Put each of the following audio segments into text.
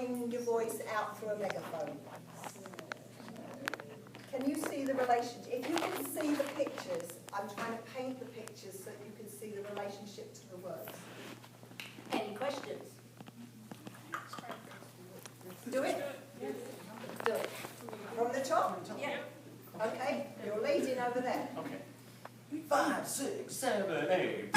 blowing your voice out through a megaphone. Can you see the relationship? If you can see the pictures, I'm trying to paint the pictures so you can see the relationship to the words. Any questions? Do it? Yes. Do it. From the top? Yeah. Okay, you're leading over there. Okay. 5, 6, 7, 8.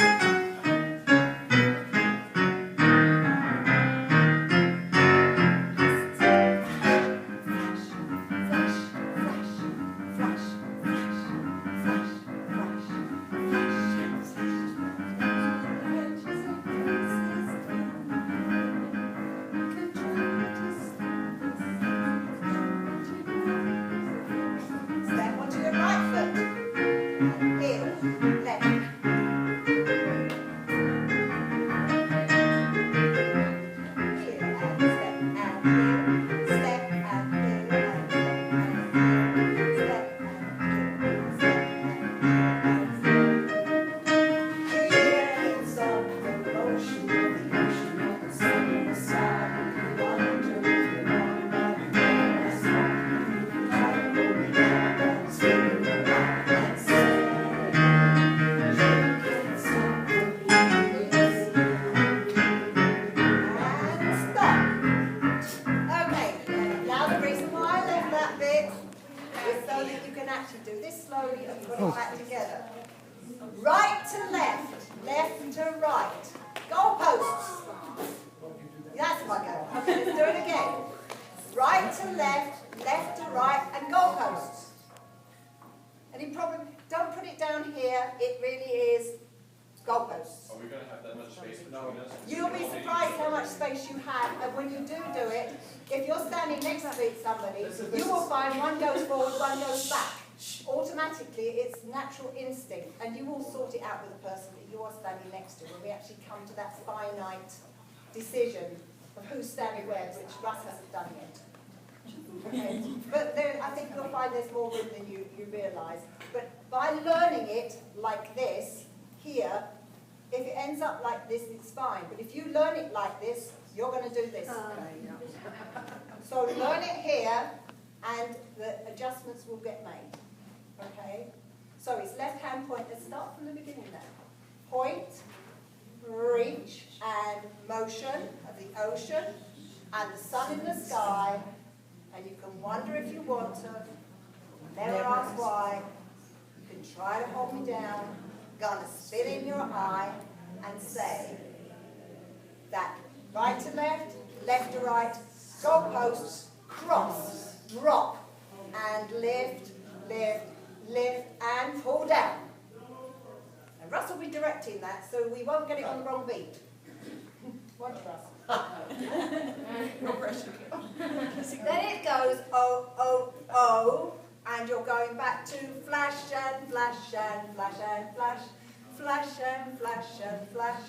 Instinct, and you will sort it out with the person that you are standing next to when we actually come to that finite decision of who's standing where, which Russ hasn't done yet. Okay. But there, I think you'll find there's more room than you realise. But by learning it like this, here, if it ends up like this, it's fine. But if you learn it like this, you're going to do this. So learn it here, and the adjustments will get made. Okay? So it's left hand point. Let's start from the beginning now. Point, reach, and motion of the ocean, and the sun in the sky. And you can wonder if you want to. Never ask why. You can try to hold me down. Gonna spit in your eye and say that right to left, left to right, goalposts, cross, drop, and lift, lift, lift, and pull down. And Russ will be directing that, so we won't get it on the wrong beat. Watch Russ. No pressure. Then it goes oh, oh, oh, and you're going back to flash and flash and flash and flash, flash and flash and flash.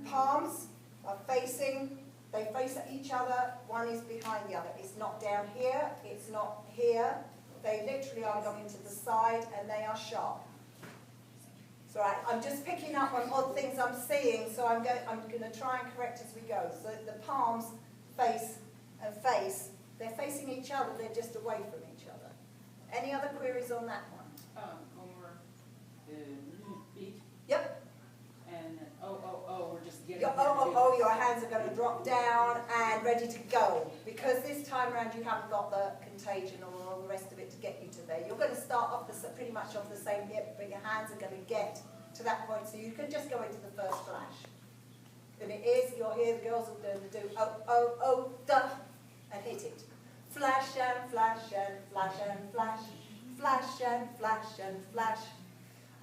Palms are facing, they face at each other, one is behind the other. It's not down here, it's not here. They literally are going to the side and they are sharp. So I'm just picking up on odd things I'm seeing, so I'm going to try and correct as we go. So the palms face and face, they're facing each other, they're just away from each other. Any other queries on that one? Over the beat. Yep. And we're just getting. Your hands are going to drop down and ready to go. Because this time around you haven't got the contagion or all the rest of it to get you to there. You're going to start off pretty much off the same hip, but your hands are going to get to that point, so you can just go into the first flash. And it is, you'll hear the girls will do oh, duh, and hit it. Flash and flash and flash and flash, flash and flash and flash,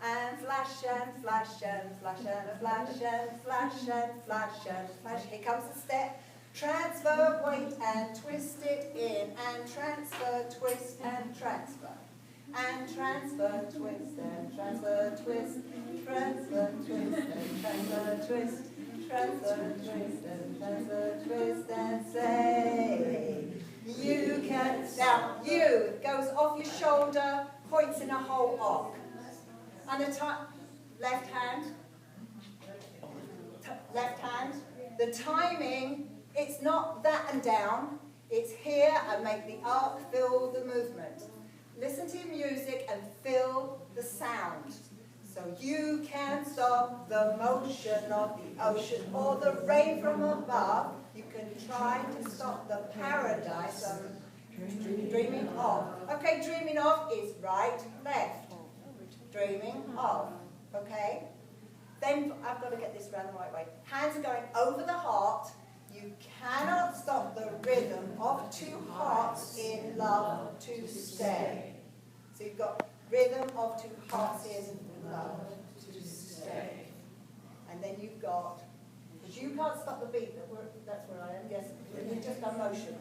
and flash and flash and flash and flash and flash and flash and flash. Here comes the step. Transfer, wait, and twist it in, and transfer, twist, and transfer. And transfer, twist, and transfer, twist, transfer, twist, and transfer, twist, transfer, twist, and transfer, twist, and say, you can. Now, you goes off your shoulder, points in a whole arc. And the left hand, the timing, it's not that and down, it's here and make the arc fill the movement. Listen to your music and feel the sound. So you can stop the motion of the ocean or the rain from above. You can try to stop the paradise I'm dreaming of. Okay, dreaming of is right, left. Dreaming of, okay? Then I've got to get this round the right way. Hands are going over the heart. You cannot stop the rhythm of two hearts in love to stay. So you've got rhythm of two hearts in love to stay. And then you've got, because you can't stop the beat, that's where I am, yes, we've just done motion.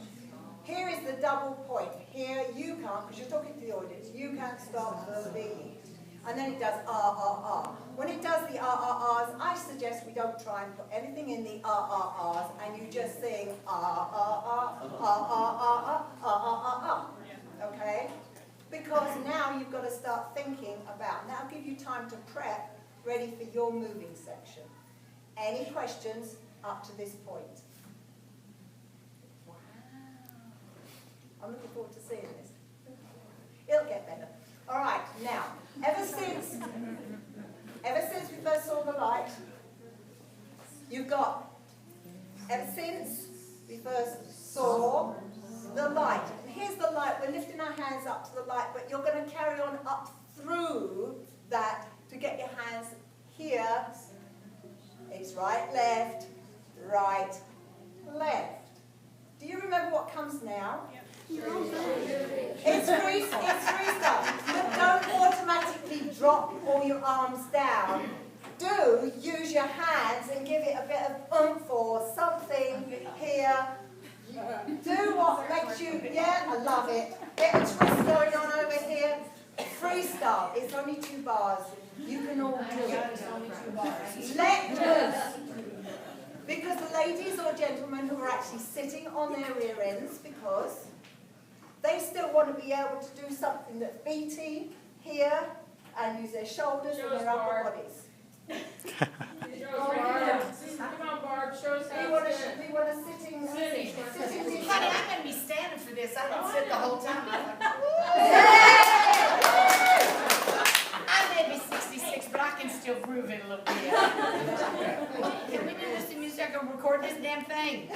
Here is the double point. Here you can't, because you're talking to the audience, you can't stop the beat. And then it does ah. When it does the ahs, I suggest we don't try and put anything in the ahs, and you just sing ah. Okay? Because now you've got to start thinking about, now I'll give you time to prep, ready for your moving section. Any questions up to this point? Wow. I'm looking forward to seeing this. It'll get better. All right, now, ever since we first saw the light, you've got, ever since we first saw the light. And here's the light, we're lifting our hands up to the light, but you're going to carry on up through that to get your hands here. It's right, left. Do you remember what comes now? It's free stuff. But don't automatically drop all your arms down. Do use your hands and give it a bit of oomph or something here. Do what makes you, yeah, I love it. Bit of twist going on over here. Freestyle. It's only 2 bars. You can all do it. Let loose. Because the ladies or gentlemen who are actually sitting on their rear ends, because they still want to be able to do something that's beaty here and use their shoulders and their upper bodies. Come on, Barb, show us how Do you want a sitting? Honey, I'm going to be standing for this. I don't sit the whole time. I may be 66, but I can still prove it a little bit. Can we do this in music? I can record this damn thing.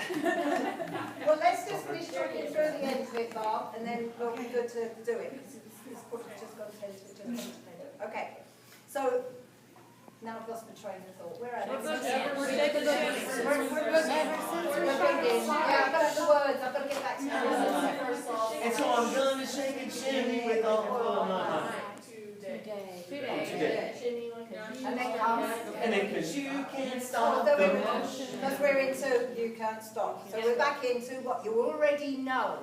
Well, let's just finish talking through the end of it, Bob, and then we'll be good to do it. It's just got to Okay, so now I've lost my train of thought. Where are they? We're good. Yeah, I've got the words. I've got to get back to the words. And so I'm gonna shake and shimmy with all of my heart. Today. And then comes. And then because you can't stop So the motion. because we're into you can't stop. So we're back into what you already know.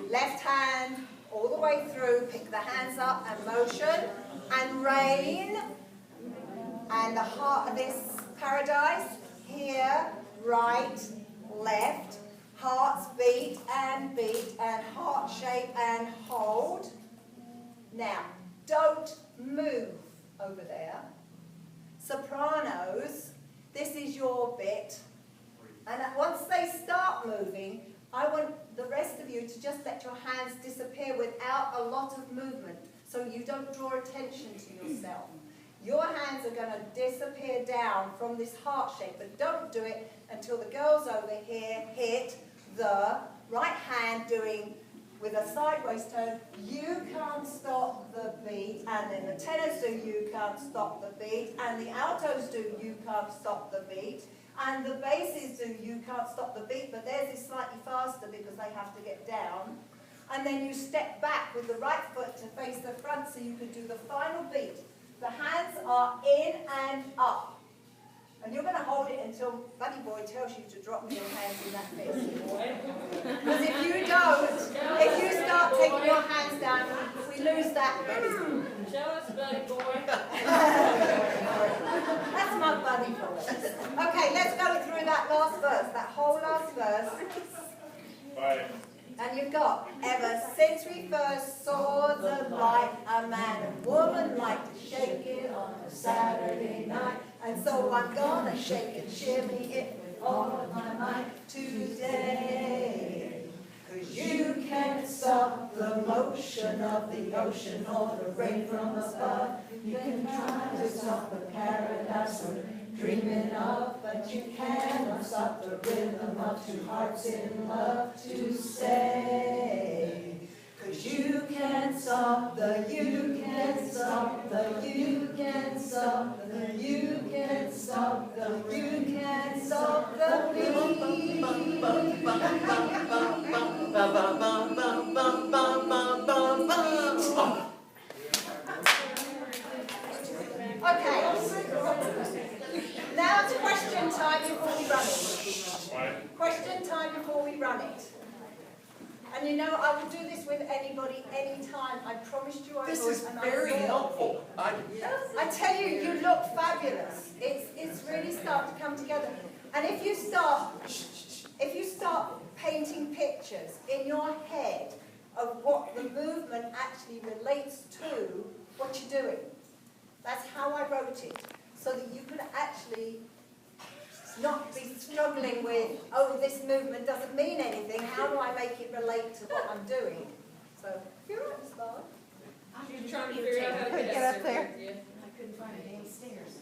Left hand all the way through. Pick the hands up and motion and rain. And the heart of this paradise here, right, left. Hearts beat and heart shape and hold. Now, don't move over there. Sopranos, this is your bit. And once they start moving, I want the rest of you to just let your hands disappear without a lot of movement, so you don't draw attention to yourself. Your hands are going to disappear down from this heart shape, but don't do it until the girls over here hit the right hand doing with a sideways turn, you can't stop the beat, and then the tenors do you can't stop the beat, and the altos do you can't stop the beat, and the basses do you can't stop the beat, but theirs is slightly faster because they have to get down. And then you step back with the right foot to face the front so you can do the final beat. The hands are in and up. And you're going to hold it until Buddy Boy tells you to drop your hands in that fist. Because if you don't, if you start taking your hands down, we lose that. Show us, Buddy Boy. That's my Buddy Boy. Okay, let's go through that last verse, that whole last verse. Bye. And you've got, ever since we first saw the light, a man and woman like to shake it on a Saturday night. And so I'm gonna shake and shimmy it with all of my might. To stay. 'Cause you can't stop the motion of the ocean or the rain from above. You can try to stop the paradise we're dreaming of, but you cannot stop the rhythm of two hearts in love to stay. 'Cause you can't stop the, you can't stop the, you can't stop the, you can't stop the, you can't stop the beat. Okay. Now it's question time before we run it. What? Question time before we run it. And you know, I will do this with anybody, anytime. I promised you I would. This is and I very will. helpful. I tell you, you look fabulous. It's really starting to come together. And if you start painting pictures in your head of what the movement actually relates to what you're doing, that's how I wrote it, so that you could actually not be struggling with, oh, this movement doesn't mean anything, how do I make it relate to what I'm doing? So, you're right, Star. She's trying to figure out how to Get get up there. Yeah. I couldn't find a damn stairs.